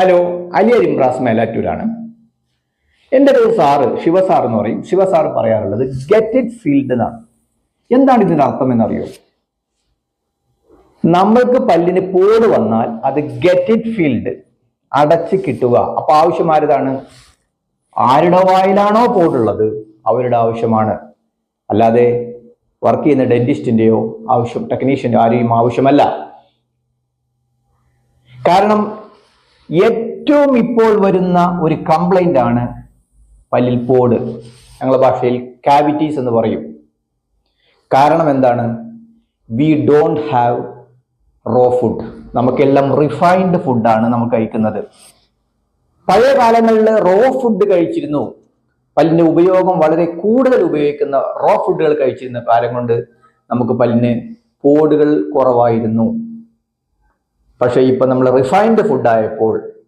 Hello, Ali ഇംബ്രാസ് മേലാറ്റൂരാണ്. എൻ്റെ ഒരു sir ശിവസാർ എന്ന് പറയും. ശിവസാർ പറയാറുള്ളത് ഗെറ്റ് ഇറ്റ് ഫീൽഡ് എന്നാണ്. എന്താണ് ഇതിന്റെ അർത്ഥം എന്നറിയോ? നമ്മൾക്ക് പല്ലിന് പോട് വന്നാൽ അത് ഗെറ്റ് ഇറ്റ് ഫീൽഡ്, അടച്ച് കിട്ടുക. അപ്പൊ ആവശ്യം ആരതാണ്? ആരുടെ വായിലാണോ പോടുള്ളത് അവരുടെ ആവശ്യമാണ്. അല്ലാതെ വർക്ക് ചെയ്യുന്ന ഡെന്റിസ്റ്റിന്റെയോ ആവശ്യം, ടെക്നീഷ്യന്റെ ആരെയും ആവശ്യമല്ല. കാരണം ഏറ്റവും ഇപ്പോൾ വരുന്ന ഒരു കംപ്ലൈന്റ് ആണ് പല്ലിൽ പോട്. ഞങ്ങളുടെ ഭാഷയിൽ കാവിറ്റീസ് എന്ന് പറയും. കാരണം എന്താണ്? We don't have raw food. നമുക്കെല്ലാം റിഫൈൻഡ് ഫുഡാണ് നമുക്ക് കഴിക്കുന്നത്. പഴയ കാലങ്ങളിൽ റോ ഫുഡ് കഴിച്ചിരുന്നു. പല്ലിന്റെ ഉപയോഗം വളരെ കൂടുതൽ ഉപയോഗിക്കുന്ന റോ ഫുഡുകൾ കഴിച്ചിരുന്ന കാലം കൊണ്ട് നമുക്ക് പല്ലിന് പോടുകൾ കുറവായിരുന്നു. പക്ഷെ ഇപ്പൊ നമ്മൾ റിഫൈൻഡ് ഫുഡ് ആയപ്പോൾ